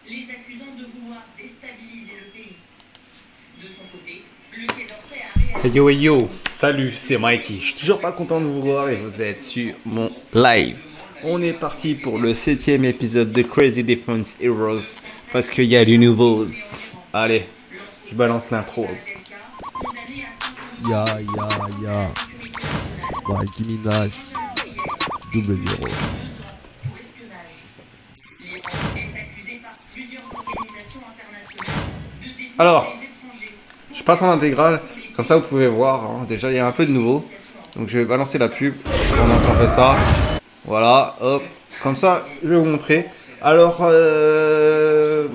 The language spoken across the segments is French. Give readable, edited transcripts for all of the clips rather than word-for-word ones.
les accusant de vouloir déstabiliser le pays. De son côté, le Quai d'Orsay a réagi. Hey yo, salut, c'est Mikey. Je suis toujours pas content de vous voir et vous êtes sur mon live. On est parti pour le 7ème épisode de Crazy Defense Heroes parce qu'il y a du nouveau. Allez, je balance l'intro. Condamné à 5 ans de Ya, prison ya, pour ya. la sécurité nationale. Nicki Minaj, double zéro. 2 ans pour espionnage. L'Iran est accusé par plusieurs organisations internationales de détenir Alors, des étrangers. je passe en intégrale, comme ça vous pouvez voir. Déjà, il y a un peu de nouveau. Donc, je vais balancer la pub pendant qu'on fait ça. Voilà, hop. Comme ça, je vais vous montrer. Alors,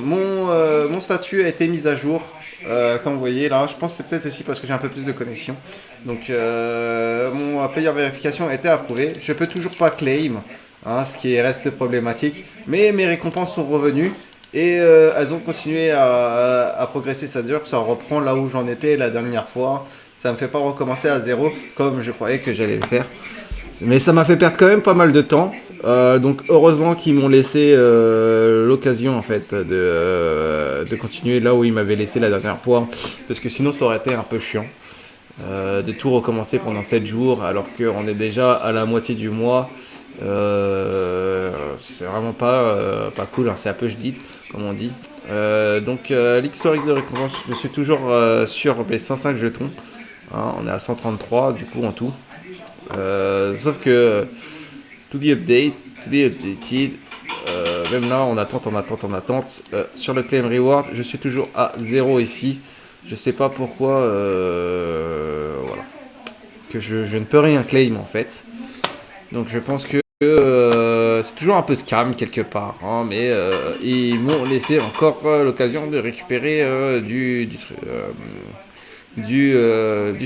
mon statut a été mis à jour. Comme vous voyez là, je pense que c'est peut-être aussi parce que j'ai un peu plus de connexion. Donc, mon player vérification a été approuvé. Je peux toujours pas claim, hein, ce qui reste problématique. Mais mes récompenses sont revenues. Et elles ont continué à progresser, c'est-à-dire que ça reprend là où j'en étais la dernière fois. Ça me fait pas recommencer à zéro comme je croyais que j'allais le faire. Mais ça m'a fait perdre quand même pas mal de temps. Donc heureusement qu'ils m'ont laissé l'occasion en fait de continuer là où ils m'avaient laissé la dernière fois. Parce que sinon ça aurait été un peu chiant de tout recommencer pendant 7 jours alors qu'on est déjà à la moitié du mois. C'est vraiment pas cool, hein, c'est un peu jadid comme on dit. Donc l'historique de récompense, je suis toujours sur les 105 jetons. Hein, on est à 133 du coup en tout. Sauf que to be updated, même là en attente. Sur le claim reward, je suis toujours à 0 ici. Je sais pas pourquoi, voilà, que je ne peux rien claim en fait. Donc je pense que c'est toujours un peu scam quelque part, hein, mais ils m'ont laissé encore l'occasion de récupérer du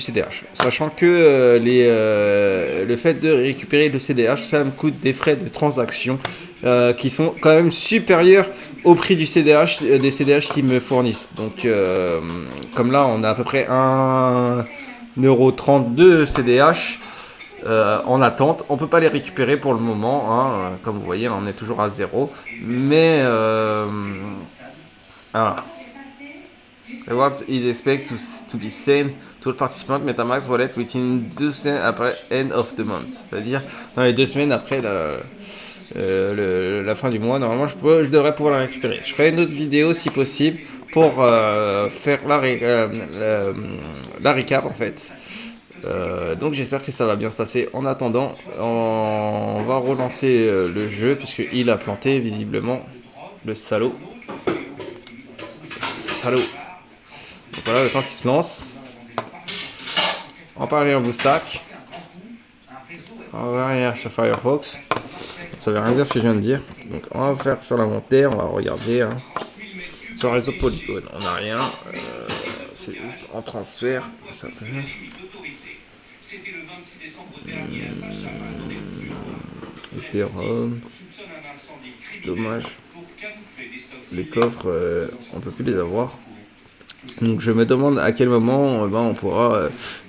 CDH. Sachant que le fait de récupérer le CDH, ça me coûte des frais de transaction qui sont quand même supérieurs au prix du CDH, des CDH qu'ils me fournissent. Donc, comme là, on a à peu près 1,32€ CDH en attente. On peut pas les récupérer pour le moment, hein. Comme vous voyez, on est toujours à 0. Mais, voilà. Reward is expected to be sent to all participants MetaMask wallet within 2 semaines après end of the month. C'est-à-dire dans les 2 semaines après la fin du mois, normalement je devrais pouvoir la récupérer. Je ferai une autre vidéo si possible pour faire la recap en fait. Donc j'espère que ça va bien se passer. En attendant, on va relancer le jeu puisqu'il a planté visiblement le salaud. Salaud. Donc voilà, le temps qu'il se lance. On va parler en Boostack. On va rien sur Firefox. Ça veut rien dire ce que je viens de dire. Donc on va faire sur l'inventaire, on va regarder. Hein. Sur le réseau Polygon, on n'a rien. C'est juste en transfert. Ça fait... Ethereum. Dommage. Les coffres, on peut plus les avoir. Donc je me demande à quel moment on pourra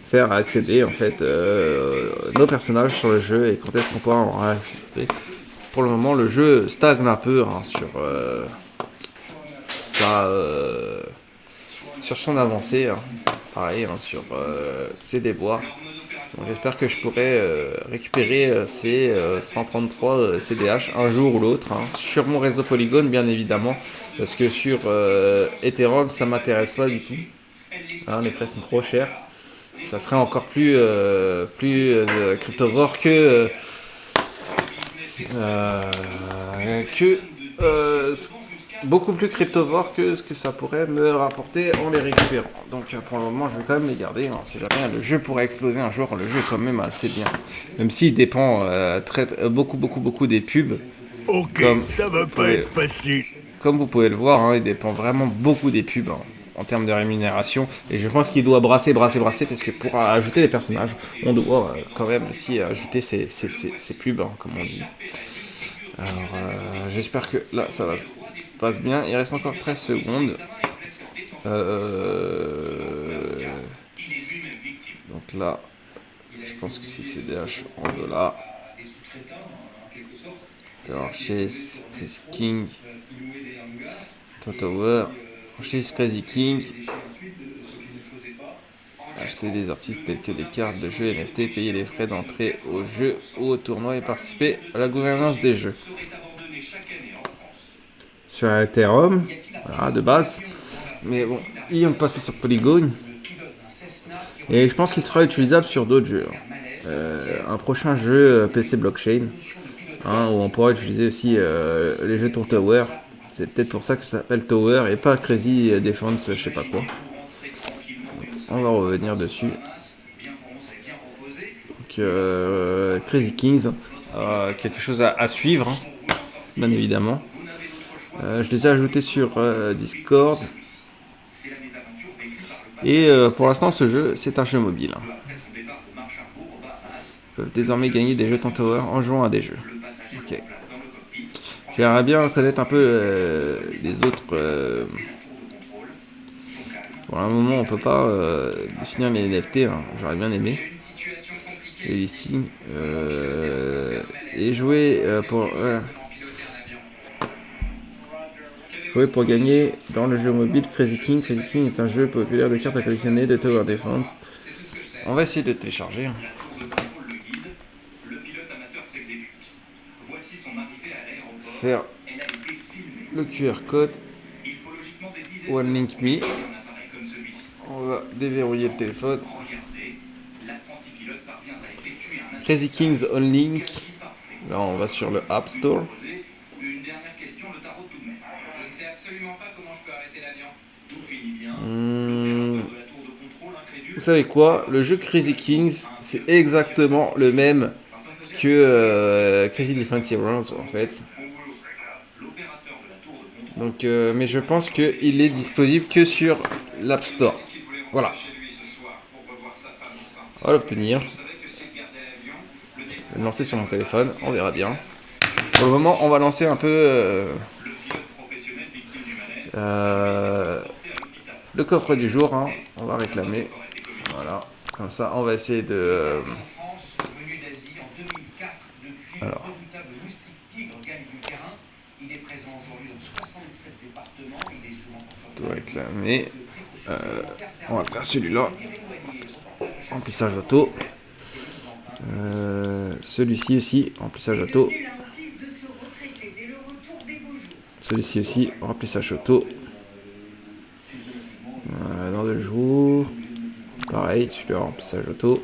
faire accéder en fait nos personnages sur le jeu et quand est-ce qu'on pourra en rajouter. Pour le moment le jeu stagne un peu hein, sur son avancée, hein. Pareil hein, sur ses déboires. Donc, j'espère que je pourrai récupérer ces 133 CDH un jour ou l'autre hein, sur mon réseau Polygon bien évidemment parce que sur Ethereum ça m'intéresse pas du tout hein, les frais sont trop chers, ça serait encore plus cryptovore que beaucoup plus cryptovore que ce que ça pourrait me rapporter en les récupérant. Donc pour le moment je vais quand même les garder, hein. Si jamais le jeu pourrait exploser un jour, le jeu est quand même assez bien. Même s'il dépend beaucoup des pubs. Ok, ça va pas être facile. Comme vous pouvez le voir, hein, il dépend vraiment beaucoup des pubs hein, en termes de rémunération. Et je pense qu'il doit brasser, parce que pour ajouter des personnages, on doit quand même aussi ajouter ces pubs, hein, comme on dit. Alors j'espère que là ça va passe bien, il reste encore 13 secondes. Donc là, je pense que c'est CDH en dollars. Alors, Chase, King. Tower, franchise Crazy King, acheter des articles tels que des cartes de jeux NFT, payer les frais d'entrée au jeu ou au tournoi et participer à la gouvernance des jeux. Sur Ethereum, voilà, de base. Mais bon, ils ont passé sur Polygon. Et je pense qu'il sera utilisable sur d'autres jeux. Un prochain jeu PC blockchain, hein, où on pourra utiliser aussi les jetons Tower. C'est peut-être pour ça que ça s'appelle Tower et pas Crazy Defense, je sais pas quoi. Donc, on va revenir dessus. Donc, Crazy Kings, quelque chose à suivre, hein, bien évidemment. Je les ai ajoutés sur Discord. Et pour l'instant, ce jeu, c'est un jeu mobile. Ils peuvent désormais gagner des jetons Tower en jouant à des jeux. Ok. J'aimerais bien connaître un peu les autres. Pour un moment, on peut pas définir les NFT. Hein. J'aurais bien aimé. Les listings. Et jouer pour gagner dans le jeu mobile Crazy King. Crazy King est un jeu populaire de cartes à collectionner, de Tower Defense. On va essayer de le télécharger. Faire le QR code. One Link Me. On va déverrouiller le téléphone. Crazy Kings On Link. Là, on va sur le App Store. Vous savez quoi? Le jeu Crazy Kings, c'est exactement le même que Crazy Different Heroes en fait. Donc, mais je pense qu'il est disponible que sur l'App Store. Voilà. On va l'obtenir. Je vais le lancer sur mon téléphone, on verra bien. Pour le moment, on va lancer un peu le coffre du jour. Hein. On va réclamer. Voilà. Comme ça, on va essayer de... Alors. Tout réclamer. On va faire celui-là. Remplissage auto. Celui-ci aussi, remplissage auto. Celui-ci aussi, remplissage auto. Dans 2 jours. Pareil, celui-là, remplissage auto.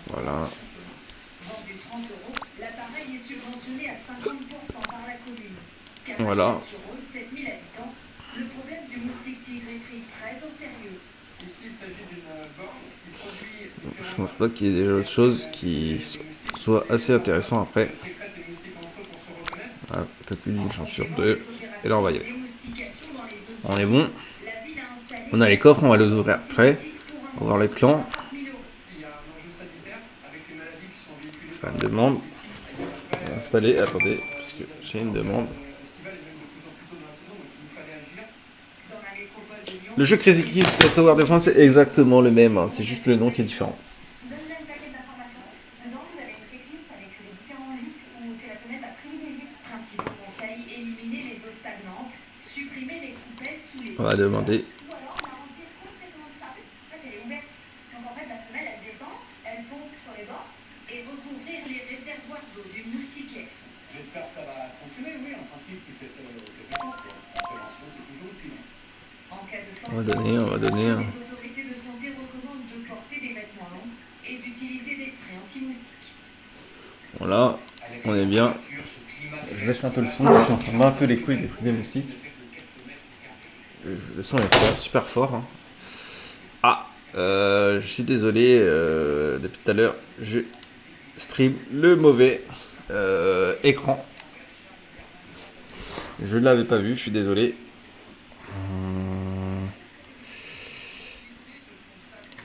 Voilà. Voilà. Le problème du moustique tigre est pris très au sérieux. Ici, il s'agit d'une borne qui produit... Je pense pas qu'il y ait des autres choses qui soient assez intéressantes après. Voilà, un peu plus d'une chance sur 2. Et là, on va y aller. On est bon. On a les coffres, on va les ouvrir après. On va voir les clans. Faire une demande. On va installer. Attendez, parce que j'ai une demande. Le jeu Crazy Kids de Tower Defense c'est exactement le même, hein. C'est juste le nom qui est différent. Je vous donne là une plaquette d'informations. Dedans, vous avez une checklist avec les différents gîtes que la fenêtre va privilégier. Principaux conseils, éliminer les eaux stagnantes, supprimer les coupelles sous les... On va demander. Ou alors, la remplir complètement de sable. En fait, elle est ouverte. Donc en fait, la femelle, elle descend, elle pompe sur les bords et recouvrir les réservoirs d'eau du moustiquaire. J'espère que ça va fonctionner, oui, en principe, si c'est fait bien. La prévention, c'est toujours utile. En cas de On va donner. les autorités de santé recommandent de porter des vêtements longs et d'utiliser des sprays anti-moustiques. Voilà, on est bien. Je laisse un peu le son, parce qu'on s'en bat un peu les couilles des trucs des moustiques. Le son est fort, super fort. Hein. Ah, je suis désolé, depuis tout à l'heure, je stream le mauvais écran. Je ne l'avais pas vu, je suis désolé.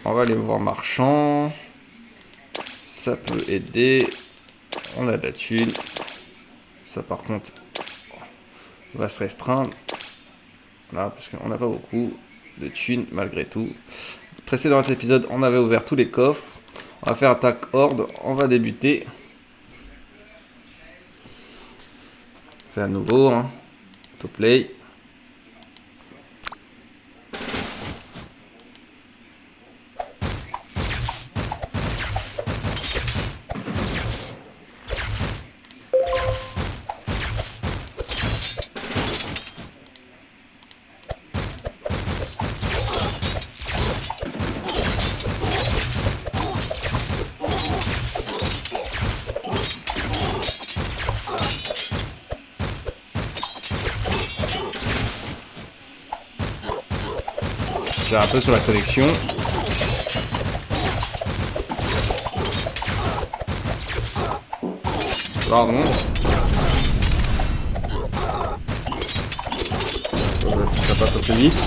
On va aller voir marchand. Ça peut aider. On a de la thune. Ça par contre va se restreindre. Là, parce qu'on n'a pas beaucoup de thunes malgré tout. précédent épisode, on avait ouvert tous les coffres. On va faire attaque horde. On va débuter. On fait à nouveau. Hein. Autoplay. C'est un peu sur la connexion. Pardon. Ça passe au plus vite.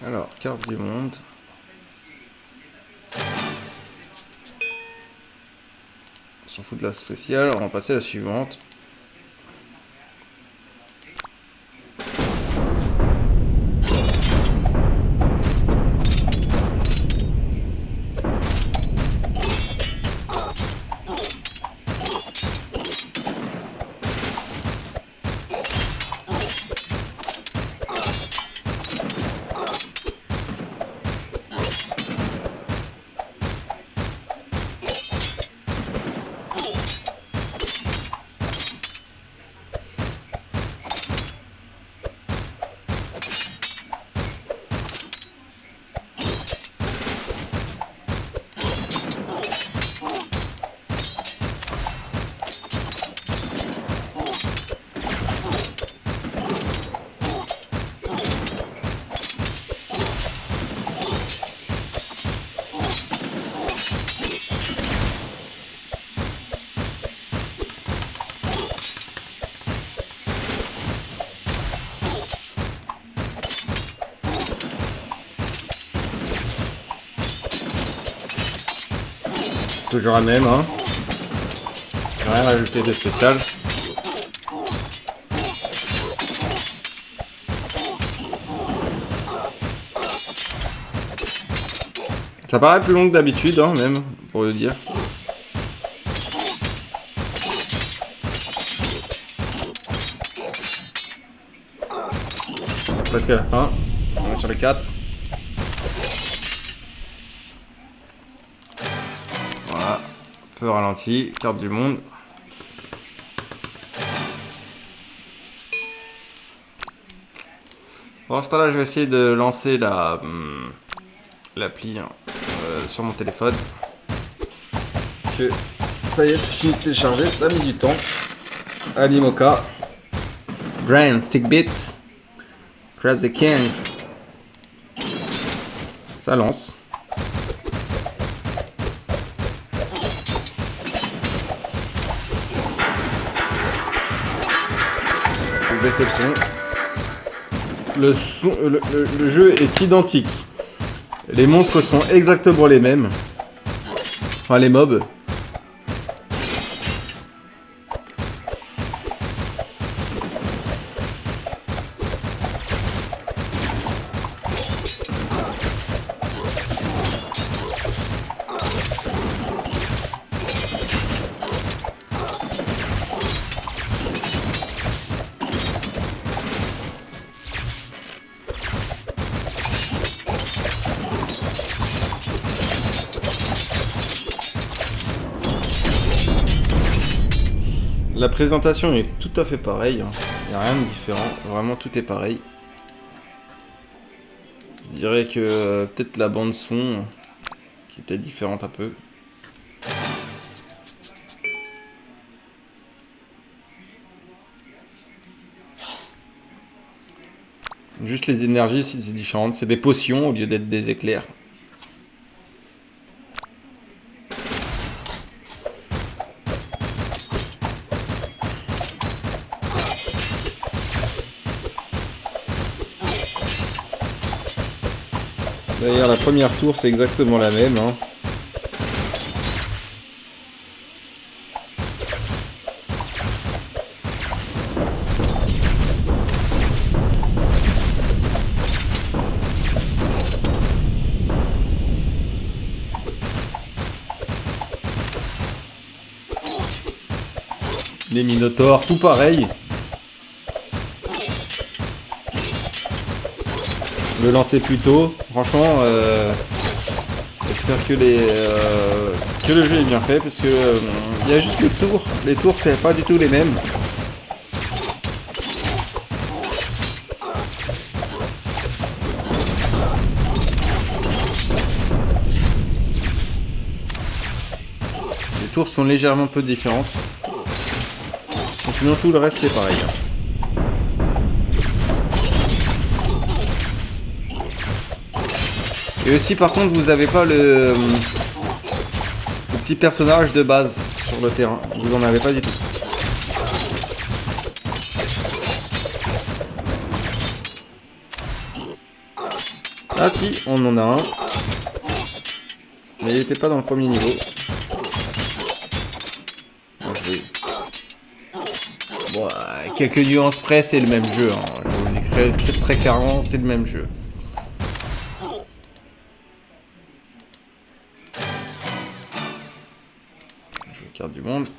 Alors, carte du monde. On s'en fout de la spéciale, on va passer à la suivante. Toujours la même, hein. Rien rajouté de spécial. Ça paraît plus long que d'habitude, hein, même, pour le dire. Presque à la fin. On est sur les 4. Peu ralenti, carte du monde. Pour ce temps-là, je vais essayer de lancer l'appli sur mon téléphone. Que ça y est, c'est fini de télécharger, ça a mis du temps. Animoca, Grand Stickbit, Crazy Kings. Ça lance. Déception. Le jeu est identique. Les monstres sont exactement les mêmes. Enfin, les mobs. La présentation est tout à fait pareille, hein. Il n'y a rien de différent, vraiment tout est pareil. Je dirais que peut-être la bande son qui est peut-être différente un peu. Juste les énergies c'est différentes, c'est des potions au lieu d'être des éclairs. D'ailleurs, la première tour, c'est exactement la même, hein. Les Minotaures, tout pareil. Le lancer plus tôt. Franchement, j'espère que que le jeu est bien fait parce que il y a juste les tours. Les tours, c'est pas du tout les mêmes. Les tours sont légèrement peu différentes. Mais sinon, tout le reste, c'est pareil. Et aussi, par contre, vous n'avez pas le petit personnage de base sur le terrain. Vous en avez pas du tout. Ah si, on en a un. Mais il n'était pas dans le premier niveau. Bon, quelques nuances près, c'est le même jeu. Hein. Je vous le dis très clairement, c'est le même jeu. Carte du monde.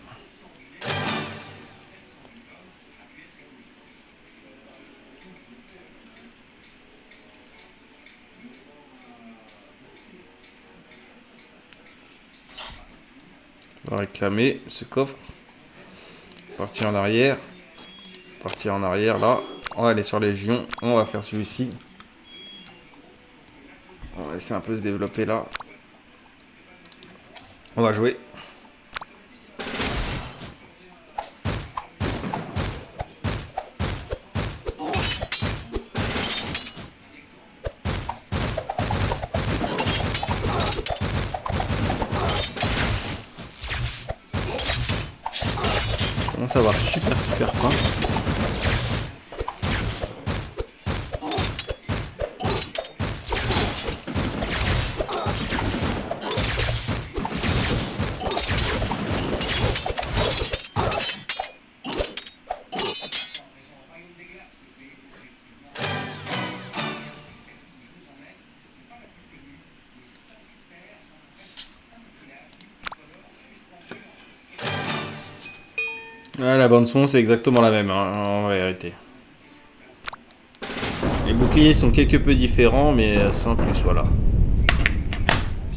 On va réclamer ce coffre. Partir en arrière. Partir en arrière là. On va aller sur Légion. On va faire celui-ci. On va laisser un peu se développer là. On va jouer. On commence à avoir super faim. Ouais, la bande son c'est exactement la même hein, en vérité. Les boucliers sont quelque peu différents mais sans plus voilà.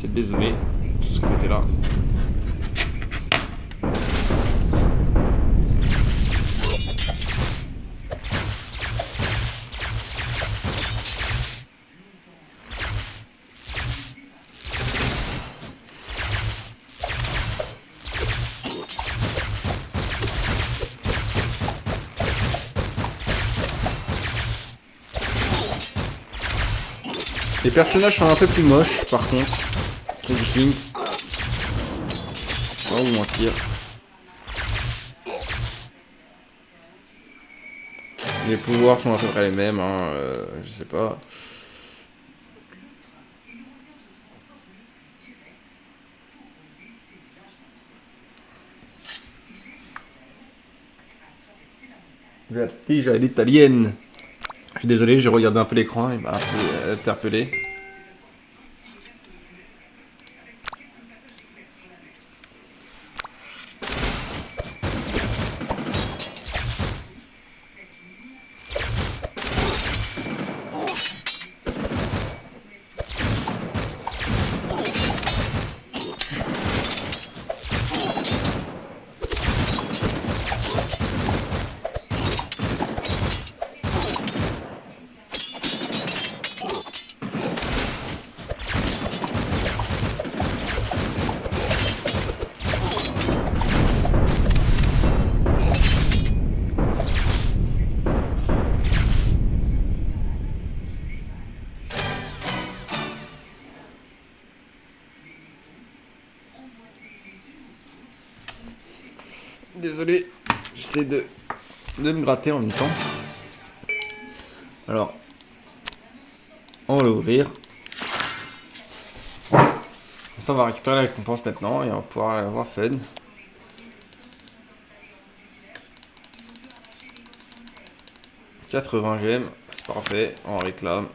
C'est désolé sur ce côté là. Les personnages sont un peu plus moches par contre. Les Vikings. On va vous mentir. Les pouvoirs sont à peu près les mêmes, hein, je sais pas. Vertige à l'italienne. Je suis désolé, j'ai regardé un peu l'écran, il m'a un peu interpellé. Désolé, j'essaie de me gratter en même temps. Alors, on va l'ouvrir. Ça, on va récupérer la récompense maintenant et on va pouvoir avoir fun. « 80 gemmes, c'est parfait, on réclame.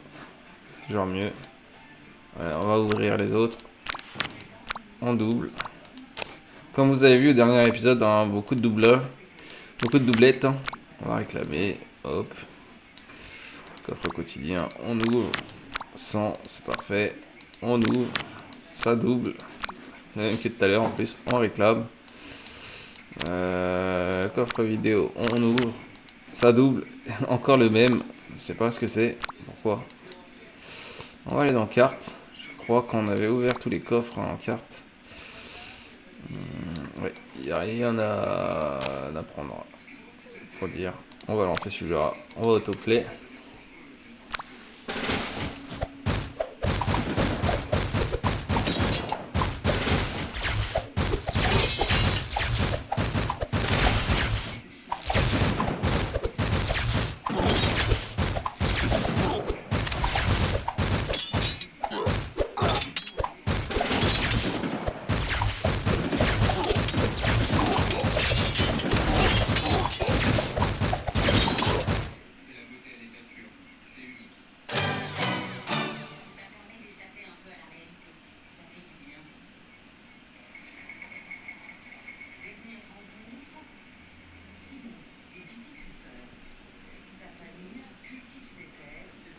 Toujours mieux. Voilà, on va ouvrir les autres. En double. Comme vous avez vu au dernier épisode, dans beaucoup de doubleurs. Beaucoup de doublettes. Hein. On va réclamer. Hop. Coffre quotidien. On ouvre. 100. C'est parfait. On ouvre. Ça double. La même que tout à l'heure en plus. On réclame. Coffre vidéo. On ouvre. Ça double. Encore le même. Je sais pas ce que c'est. Pourquoi. On va aller dans carte. Je crois qu'on avait ouvert tous les coffres en carte. Ouais, il n'y a rien à prendre. Faut dire. On va lancer celui-là. On va autoplay.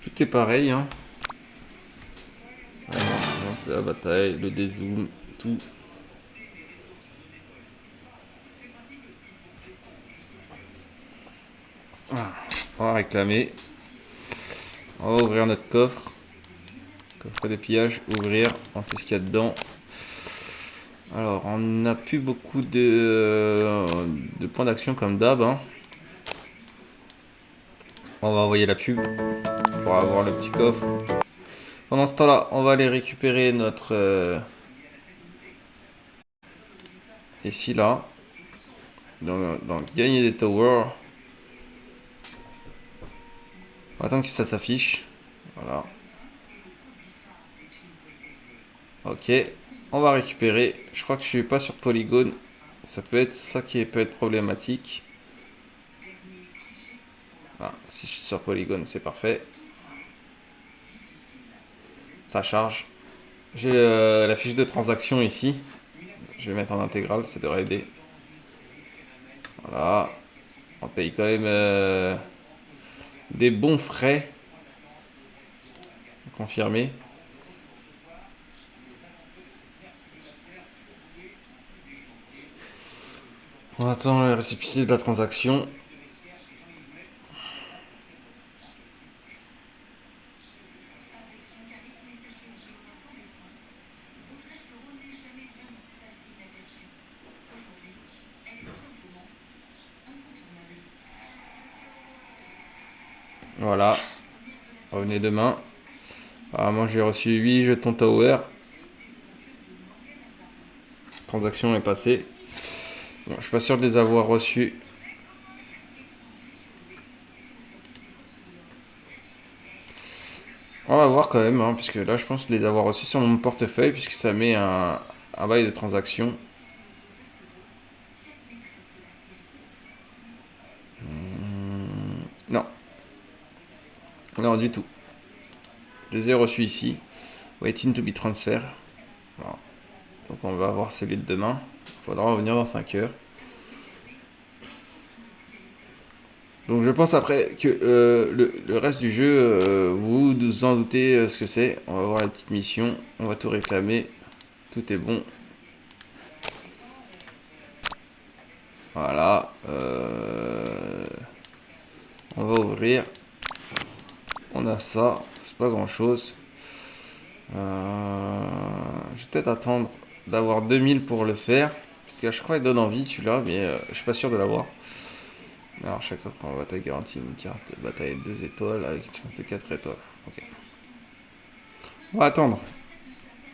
Tout est pareil, hein. C'est la bataille, le dézoom, tout. On va réclamer. On va ouvrir notre coffre. Coffre de pillage, ouvrir. On sait ce qu'il y a dedans. Alors, on n'a plus beaucoup de points d'action comme d'hab. Hein. On va envoyer la pub pour avoir le petit coffre. Pendant ce temps-là, on va aller récupérer notre... ici, là. Donc, gagner des towers. On va attendre que ça s'affiche. Voilà. Ok. On va récupérer. Je crois que je suis pas sur polygone. Ça peut être ça qui peut être problématique. Ah, si je suis sur polygone, c'est parfait. Ça charge. J'ai la fiche de transaction ici. Je vais mettre en intégrale, ça devrait aider. Voilà. On paye quand même des bons frais. Confirmé. On attend le récépissé de la transaction. Voilà. Revenez demain. Apparemment, j'ai reçu 8 jetons Tower. Transaction est passée. Bon, je suis pas sûr de les avoir reçus. On va voir quand même, hein, puisque là, je pense les avoir reçus sur mon portefeuille, puisque ça met un bail de transaction. Non. Non, du tout. Je les ai reçus ici. Waiting to be transfer. Voilà. Donc on va voir celui de demain. Il faudra revenir dans 5 heures. Donc je pense après que le reste du jeu, vous vous en doutez ce que c'est. On va voir la petite mission. On va tout réclamer. Tout est bon. Voilà. On va ouvrir. On a ça. C'est pas grand chose. Je vais peut-être attendre d'avoir 2000 pour le faire. Parce qu'à chaque fois il donne envie celui-là. Mais je suis pas sûr de l'avoir. Alors chaque fois qu'on bataille garantie une carte bataille 2 étoiles avec une chance de 4 étoiles. Ok. On va attendre.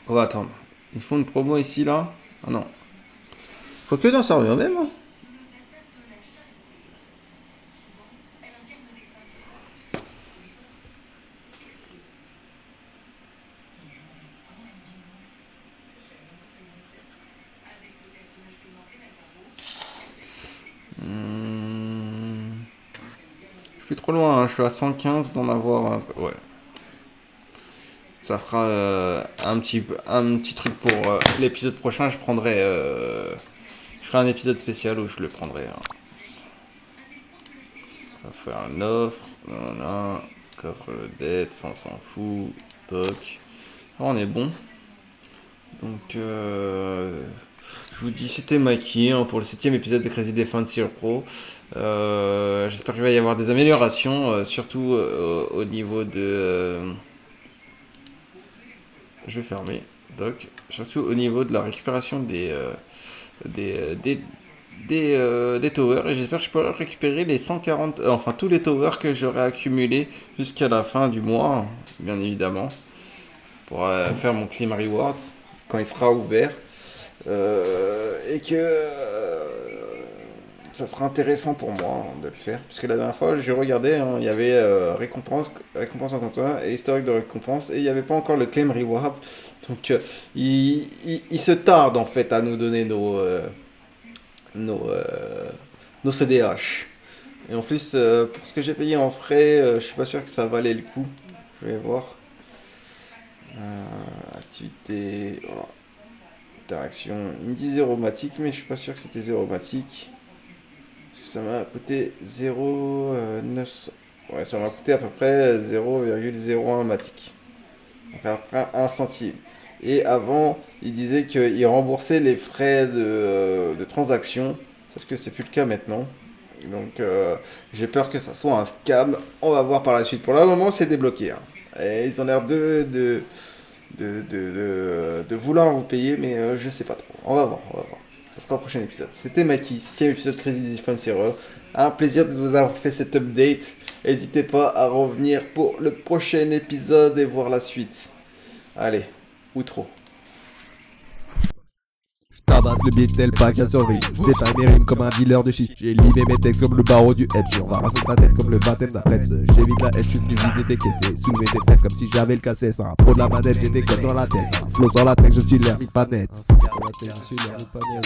On va attendre. Ils font une promo ici là. Ah non. Faut que dans ça revient même. Hein. Je suis trop loin, hein. Je suis à 115 d'en avoir un... Ouais. Ça fera un petit truc pour l'épisode prochain. Je ferai un épisode spécial où je le prendrai. Hein. On va faire une offre. Voilà. Coffre le dette, ça on s'en fout. Toc. On est bon. Donc, je vous dis, c'était Mikey hein, pour le 7ème épisode de Crazy Defense Pro. J'espère qu'il va y avoir des améliorations, surtout au niveau de... je vais fermer. Donc, surtout au niveau de la récupération des towers. Et j'espère que je pourrai récupérer les 140... enfin, tous les towers que j'aurai accumulés jusqu'à la fin du mois, bien évidemment. Pour faire mon claim reward quand il sera ouvert. Et que ça sera intéressant pour moi de le faire. Puisque la dernière fois, j'ai regardé, hein, il y avait récompense en compteur et historique de récompense. Et il n'y avait pas encore le claim reward. Donc il se tarde en fait à nous donner nos CDH. Et en plus, pour ce que j'ai payé en frais, je suis pas sûr que ça valait le coup. Je vais voir. Activité, voilà. Interaction, il me dit zéromatique, mais je suis pas sûr que c'était zéromatique. Ça m'a coûté 0,900. Ouais, ça m'a coûté à peu près 0,01 matic. Donc à peu près 1 centime. Et avant, il disait qu'il remboursait les frais de transaction, sauf que c'est plus le cas maintenant. Donc j'ai peur que ça soit un scam. On va voir par la suite. Pour le moment, c'est débloqué. Hein. Et ils ont l'air de vouloir vous payer, mais je sais pas trop. On va voir. Ça sera au prochain épisode. C'était Mikey, 7ème épisode Crazy Defense Error. Un plaisir de vous avoir fait cet update. N'hésitez pas à revenir pour le prochain épisode et voir la suite. Allez, outro. Tabasse le beat tel pas qu'à survie. J'détaille mes rimes comme un dealer de shit. J'ai limé mes textes comme le barreau du hedge. On va raser ta tête comme le baptême d'après. J'évite la haine, j'suis venu vider tes caissés. Soulever tes fesses comme si j'avais le cassé. C'est un pro de la manette, j'ai des codes dans la tête. Flow dans la tête, je suis l'hermite pas net. Sur la tête, je suis l'hermite pas net.